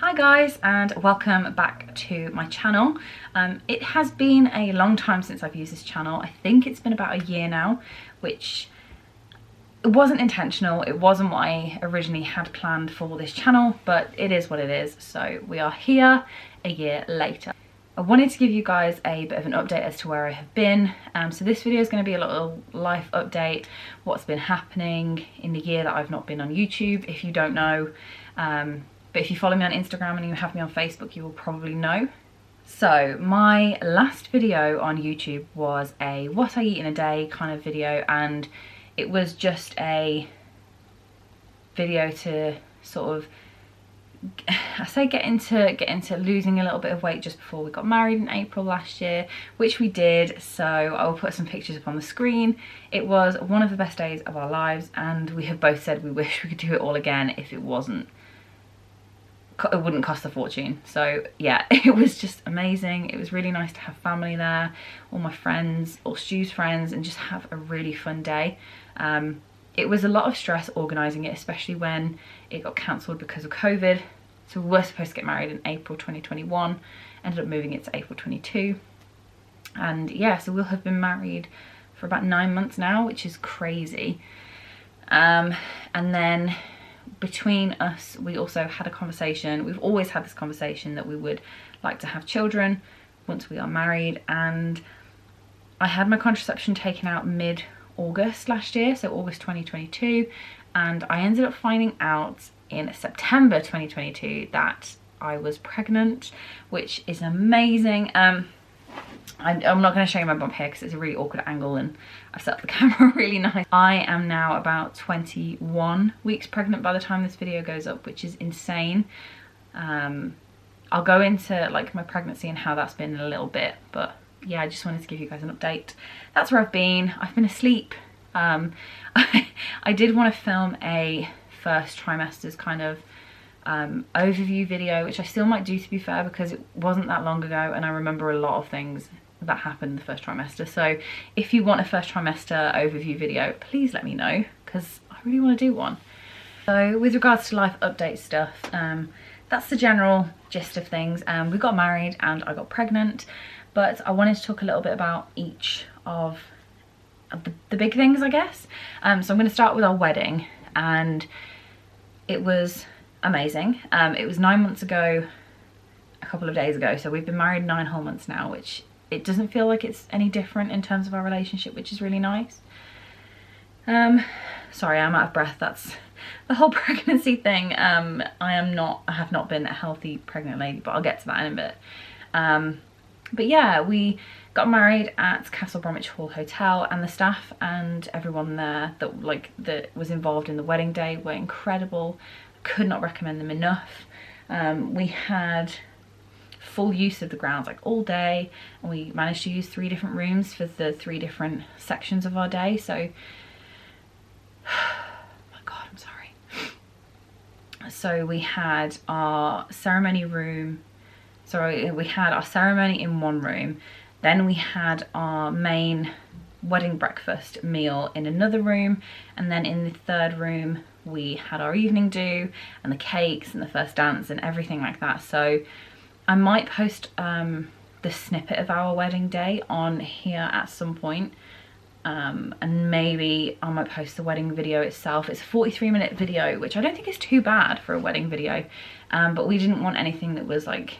Hi guys, and welcome back to my channel. It has been a long time since I've used this channel. I think it's been about a year now, which it wasn't intentional. It wasn't what I originally had planned for this channel, but it is what it is. So we are here a year later. I wanted to give you guys a bit of an update as to where I have been. So this video is going to be a little life update, what's been happening in the year that I've not been on YouTube. If you don't know, but if you follow me on Instagram and you have me on Facebook, you will probably know. So my last video on YouTube was a what I eat in a day kind of video, and it was just a video to sort of, I say get into losing a little bit of weight just before we got married in April last year, which we did. So I will put some pictures up on the screen. It was one of the best days of our lives, and we have both said we wish we could do it all again if it wouldn't cost a fortune. So yeah, it was just amazing. It was really nice to have family there, all my friends, all Stu's friends, and just have a really fun day. It was a lot of stress organising it, especially when it got cancelled because of COVID. So we were supposed to get married in April 2021, ended up moving it to April 22. And yeah, so we'll have been married for about 9 months now, which is crazy. And then between us, we also had a conversation. We've always had this conversation that we would like to have children once we are married, and I had my contraception taken out mid-August last year, so August 2022, and I ended up finding out in September 2022 that I was pregnant, which is amazing. I'm not going to show you my bump here because it's a really awkward angle and I've set up the camera really nice. I am now about 21 weeks pregnant by the time this video goes up, which is insane. I'll go into like my pregnancy and how that's been in a little bit, but yeah, I just wanted to give you guys an update. That's where I've been. I've been asleep. I did want to film a first trimester's kind of overview video, which I still might do, to be fair, because it wasn't that long ago and I remember a lot of things that happened in the first trimester. So if you want a first trimester overview video, please let me know, because I really want to do one. So with regards to life update stuff, that's the general gist of things. We got married and I got pregnant, but I wanted to talk a little bit about each of the big things, I guess. So I'm going to start with our wedding, and it was amazing. It was 9 months ago, a couple of days ago, so we've been married 9 whole months now, which it doesn't feel like it's any different in terms of our relationship, which is really nice. Sorry, I'm out of breath. That's the whole pregnancy thing. I have not been a healthy pregnant lady, but I'll get to that in a bit. But yeah, we got married at Castle Bromwich Hall Hotel, and the staff and everyone there that was involved in the wedding day were incredible. Could not recommend them enough. We had full use of the grounds like all day, and we managed to use 3 different rooms for the 3 different sections of our day. So oh my god, I'm sorry. So we had our ceremony room, we had our ceremony in one room, then we had our main wedding breakfast meal in another room, and then in the 3rd room we had our evening do and the cakes and the first dance and everything like that. So I might post the snippet of our wedding day on here at some point, and maybe I might post the wedding video itself. It's a 43-minute video, which I don't think is too bad for a wedding video, but we didn't want anything that was like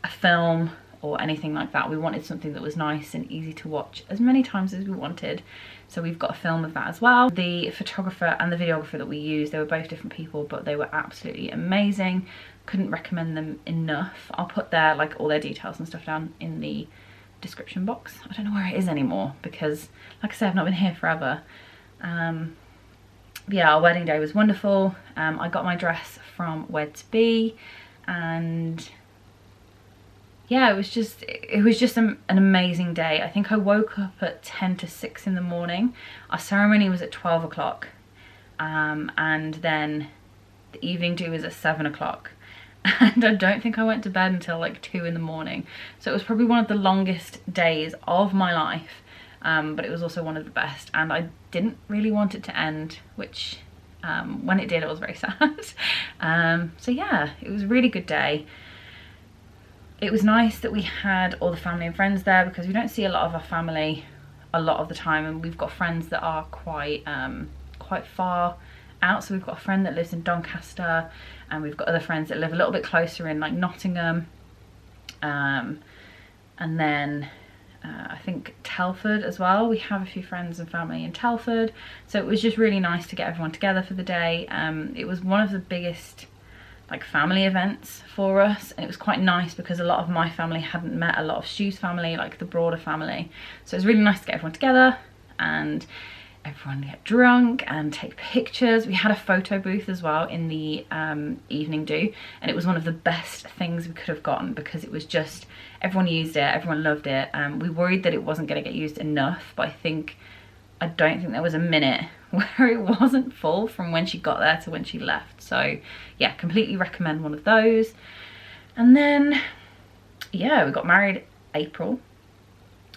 a film or anything like that. We wanted something that was nice and easy to watch as many times as we wanted. So we've got a film of that as well. The photographer and the videographer that we used, they were both different people, but they were absolutely amazing. Couldn't recommend them enough. I'll put their all their details and stuff down in the description box. I don't know where it is anymore because, like I said, I've not been here forever. Yeah, our wedding day was wonderful. I got my dress from Wed2Be, and yeah, it was just an amazing day. I think I woke up at 10 to 6 in the morning. Our ceremony was at 12 o'clock, and then the evening do was at 7 o'clock. And I don't think I went to bed until like 2 in the morning. So it was probably one of the longest days of my life, but it was also one of the best. And I didn't really want it to end, which When it did, I was very sad. So yeah, it was a really good day. It was nice that we had all the family and friends there, because we don't see a lot of our family a lot of the time, and we've got friends that are quite far out. So we've got a friend that lives in Doncaster, and we've got other friends that live a little bit closer in like Nottingham, and then I think Telford as well. We have a few friends and family in Telford, so it was just really nice to get everyone together for the day. It was one of the biggest like family events for us, and it was quite nice because a lot of my family hadn't met a lot of Stu's family, like the broader family. So it was really nice to get everyone together and everyone get drunk and take pictures. We had a photo booth as well in the evening do, and it was one of the best things we could have gotten, because it was just, everyone used it, everyone loved it. We worried that it wasn't going to get used enough, but I don't think there was a minute where it wasn't full from when she got there to when she left. So yeah, completely recommend one of those. And then yeah, we got married April,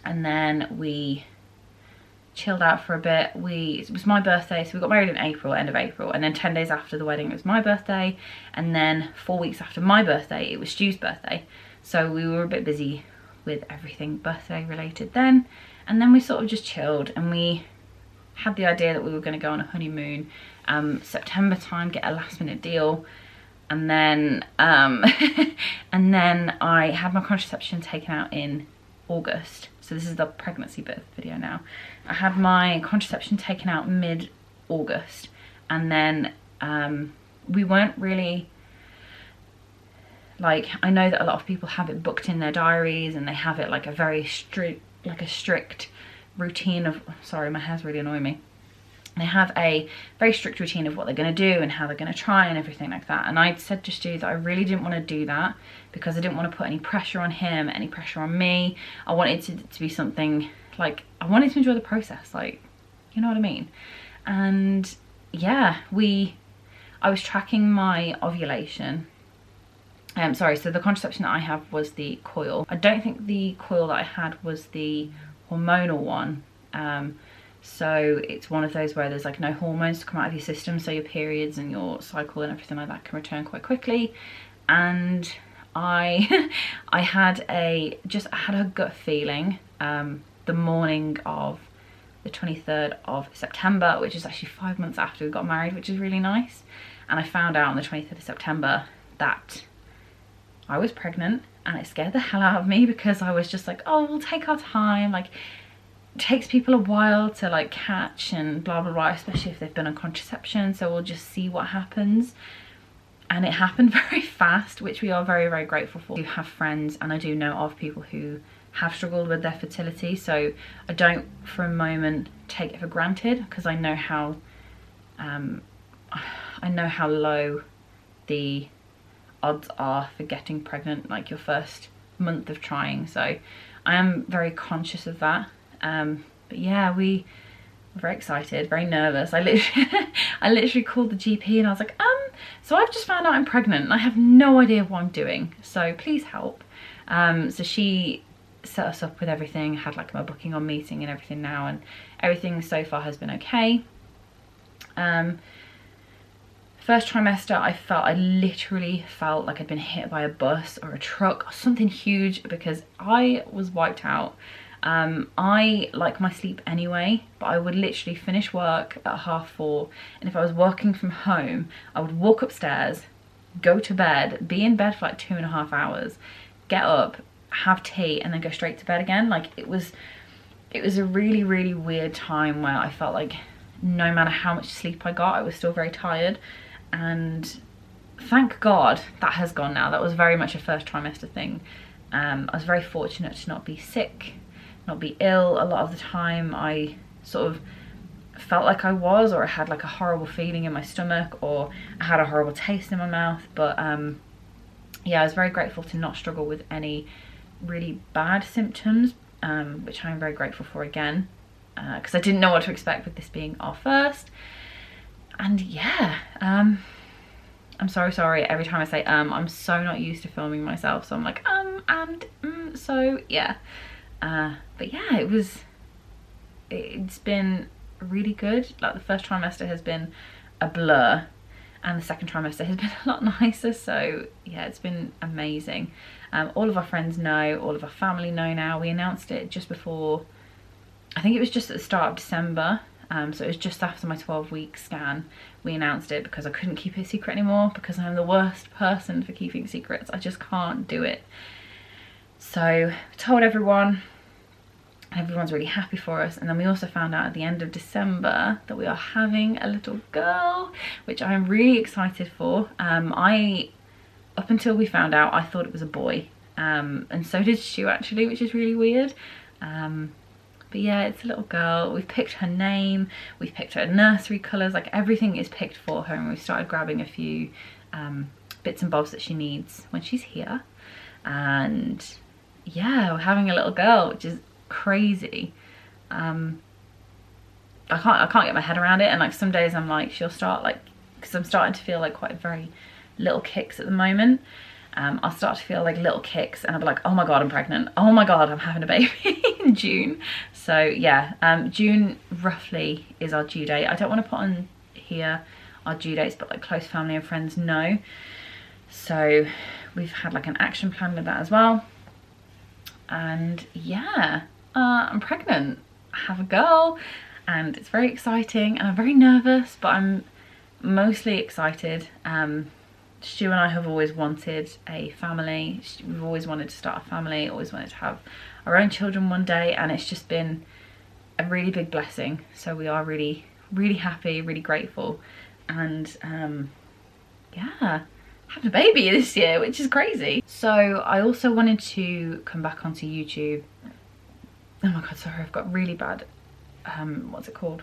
and then we chilled out for a bit. It was my birthday, so we got married in April, end of April, and then 10 days after the wedding it was my birthday, and then 4 weeks after my birthday it was Stu's birthday. So we were a bit busy with everything birthday related then, and then we sort of just chilled, and we had the idea that we were going to go on a honeymoon September time, get a last minute deal, and then and then I had my contraception taken out in August. So this is the pregnancy birth video now. I had my contraception taken out mid-August, and then we weren't really, like, I know that a lot of people have it booked in their diaries, and they have it like a very strict routine of, sorry, my hair's really annoying me. They have a very strict routine of what they're going to do and how they're going to try and everything like that. And I said to Stu that I really didn't want to do that, because I didn't want to put any pressure on him, any pressure on me. I wanted it to be something like, I wanted to enjoy the process, like, you know what I mean? And yeah, I was tracking my ovulation. Sorry, so the contraception that I have was the coil. I don't think the coil that I had was the hormonal one. So it's one of those where there's like no hormones to come out of your system, so your periods and your cycle and everything like that can return quite quickly. And I had a gut feeling the morning of the 23rd of September, which is actually 5 months after we got married, which is really nice. And I found out on the 23rd of September that I was pregnant, and it scared the hell out of me, because I was just like, oh, we'll take our time, like, it takes people a while to like catch and blah blah blah, especially if they've been on contraception, so we'll just see what happens. And it happened very fast, which we are very, very grateful for. I do have friends, and I do know of people who have struggled with their fertility, so I don't for a moment take it for granted, because I know how low the odds are for getting pregnant, like your first month of trying. So I am very conscious of that. But yeah, we were very excited, very nervous. I literally called the GP, and I was like, so I've just found out I'm pregnant and I have no idea what I'm doing, so please help. So she set us up with everything, had like my booking on meeting and everything now, and everything so far has been okay. First trimester, I literally felt like I'd been hit by a bus or a truck or something huge, because I was wiped out. I like my sleep anyway, but I would literally finish work at 4:30, and if I was working from home, I would walk upstairs, go to bed, be in bed for like 2.5 hours, get up, have tea, and then go straight to bed again. Like, it was a really, really weird time where I felt like no matter how much sleep I got, I was still very tired. And thank God that has gone now. That was very much a first trimester thing. I was very fortunate to not be sick, not be ill. A lot of the time I sort of felt like I was, or I had like a horrible feeling in my stomach, or I had a horrible taste in my mouth. But yeah, I was very grateful to not struggle with any really bad symptoms, which I'm very grateful for again, because I didn't know what to expect with this being our first. And yeah, I'm so sorry every time I say I'm so not used to filming myself, so I'm like so yeah. But yeah, it's been really good. Like, the first trimester has been a blur, and the second trimester has been a lot nicer. So yeah, it's been amazing. All of our friends know, all of our family know now. We announced it just before, I think it was just at the start of December. So it was just after my 12-week scan. We announced it because I couldn't keep it a secret anymore, because I'm the worst person for keeping secrets. I just can't do it. So we told everyone. Everyone's really happy for us. And then we also found out at the end of December that we are having a little girl, which I'm really excited for. Up until we found out, I thought it was a boy, and so did Stu actually, which is really weird. But yeah, it's a little girl. We've picked her name, we've picked her nursery colours, like everything is picked for her, and we've started grabbing a few bits and bobs that she needs when she's here. And yeah, we're having a little girl, which is crazy. I can't get my head around it, and like some days I'm like, she'll start like, because I'm starting to feel like quite very little kicks at the moment. I'll start to feel like little kicks and I'll be like, oh my god, I'm pregnant, oh my god, I'm having a baby in June. So yeah, June roughly is our due date. I don't want to put on here our due dates, but like close family and friends know. So we've had like an action plan with that as well. And yeah, I'm pregnant. I have a girl and it's very exciting, and I'm very nervous, but I'm mostly excited. Stu and I have always wanted a family. We've always wanted to start a family, always wanted to have our own children one day, and it's just been a really big blessing. So we are really, really happy, really grateful. And yeah, having a baby this year, which is crazy. So I also wanted to come back onto YouTube. Oh my god, sorry, I've got really bad, what's it called?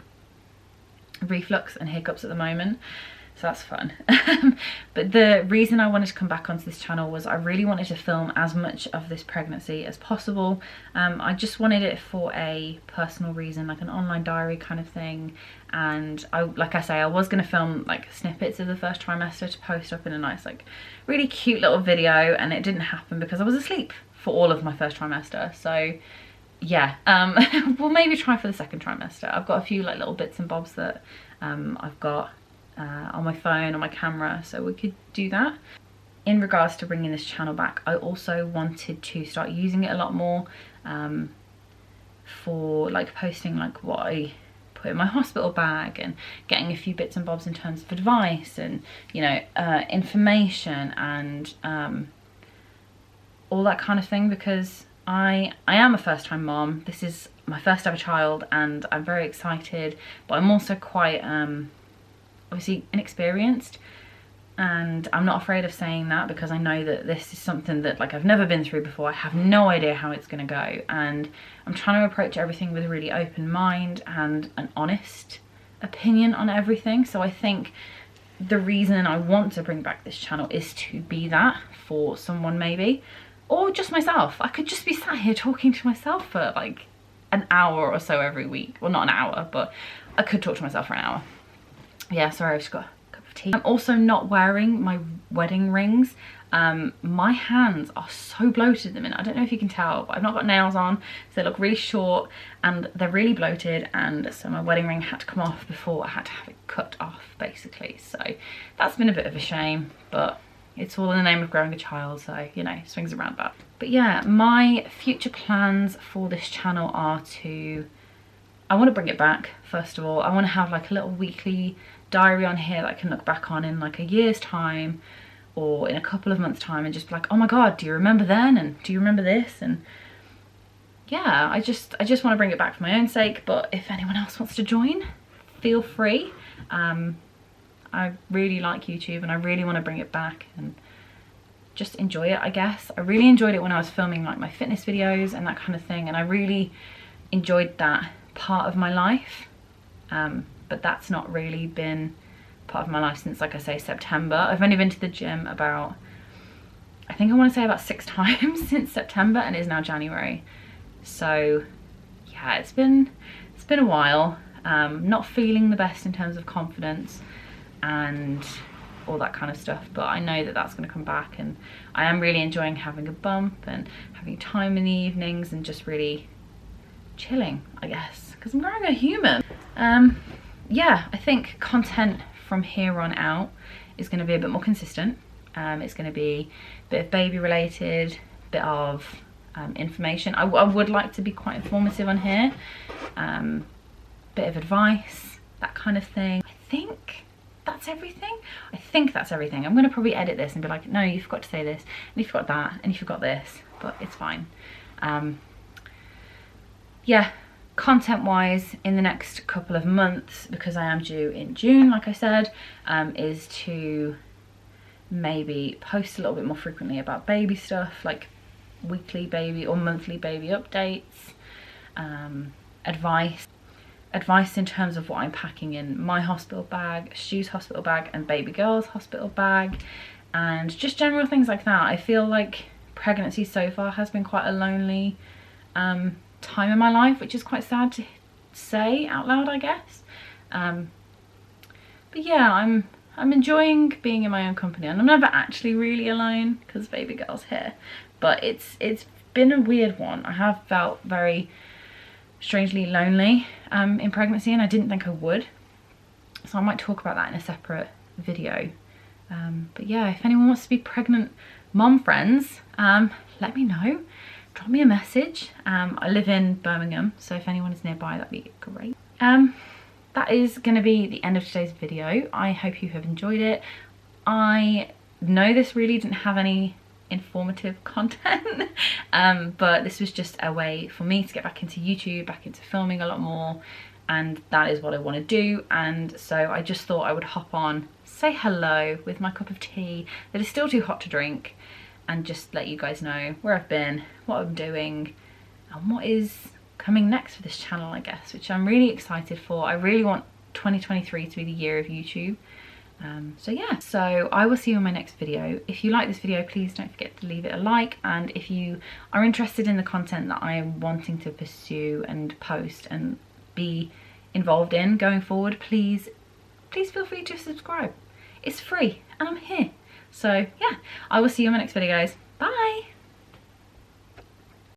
Reflux and hiccups at the moment. So that's fun. But the reason I wanted to come back onto this channel was I really wanted to film as much of this pregnancy as possible. I just wanted it for a personal reason, like an online diary kind of thing. And like I say, I was going to film like snippets of the first trimester to post up in a nice, like really cute little video, and it didn't happen because I was asleep for all of my first trimester. So yeah, we'll maybe try for the second trimester. I've got a few like little bits and bobs that I've got on my phone, on my camera, so we could do that. In regards to bringing this channel back, I also wanted to start using it a lot more for like posting like what I put in my hospital bag, and getting a few bits and bobs in terms of advice and, you know, information and all that kind of thing, because I am a first-time mom. This is my first ever child and I'm very excited, but I'm also quite obviously inexperienced, and I'm not afraid of saying that because I know that this is something that like I've never been through before. I have no idea how it's going to go, and I'm trying to approach everything with a really open mind and an honest opinion on everything. So I think the reason I want to bring back this channel is to be that for someone, maybe, or just myself. I could just be sat here talking to myself for like an hour or so every week. Well, not an hour, but I could talk to myself for an hour. Yeah, sorry, I've just got a cup of tea. I'm also not wearing my wedding rings. My hands are so bloated at the minute. I don't know if you can tell, but I've not got nails on, so they look really short and they're really bloated, and so my wedding ring had to come off before I had to have it cut off, basically. So that's been a bit of a shame, but it's all in the name of growing a child, so, you know, swings around that. But yeah, my future plans for this channel are I want to bring it back, first of all. I want to have like a little weekly diary on here that I can look back on in like a year's time or in a couple of months' time and just be like, oh my god, do you remember then? And do you remember this? And yeah, I just want to bring it back for my own sake, but if anyone else wants to join, feel free. I really like YouTube and I really want to bring it back and just enjoy it, I guess. I really enjoyed it when I was filming like my fitness videos and that kind of thing, and I really enjoyed that part of my life, but that's not really been part of my life since, like I say, September. I've only been to the gym about, I think I want to say about 6 times since September, and it is now January. So yeah, it's been a while. Not feeling the best in terms of confidence and all that kind of stuff, but I know that that's going to come back, and I am really enjoying having a bump and having time in the evenings and just really chilling, I guess, because I'm growing a human. Yeah, I think content from here on out is going to be a bit more consistent. It's going to be a bit of baby related, bit of information. I would like to be quite informative on here, bit of advice, that kind of thing. I think that's everything. I'm going to probably edit this and be like, no, you forgot to say this, and you forgot that, and you forgot this, but it's fine. Yeah, content wise in the next couple of months, because I am due in June, like I said, is to maybe post a little bit more frequently about baby stuff, like weekly baby or monthly baby updates, advice in terms of what I'm packing in my hospital bag, Stu's hospital bag, and baby girl's hospital bag, and just general things like that. I feel like pregnancy so far has been quite a lonely time in my life, which is quite sad to say out loud, I guess. But yeah, I'm enjoying being in my own company, and I'm never actually really alone because baby girl's here. But it's been a weird one. I have felt very strangely lonely in pregnancy, and I didn't think I would. So I might talk about that in a separate video. But yeah, if anyone wants to be pregnant mom friends, let me know. Drop me a message. I live in Birmingham, so if anyone is nearby, that'd be great. That is going to be the end of today's video. I hope you have enjoyed it. I know this really didn't have any informative content, but this was just a way for me to get back into YouTube, back into filming a lot more, and that is what I want to do. And so I just thought I would hop on, say hello with my cup of tea that is still too hot to drink, and just let you guys know where I've been, what I'm doing, and what is coming next for this channel, I guess, which I'm really excited for. I really want 2023 to be the year of YouTube. So yeah, so I will see you in my next video. If you like this video, please don't forget to leave it a like, and if you are interested in the content that I am wanting to pursue and post and be involved in going forward, please feel free to subscribe. It's free and I'm here. So yeah, I will see you in my next video, guys. Bye.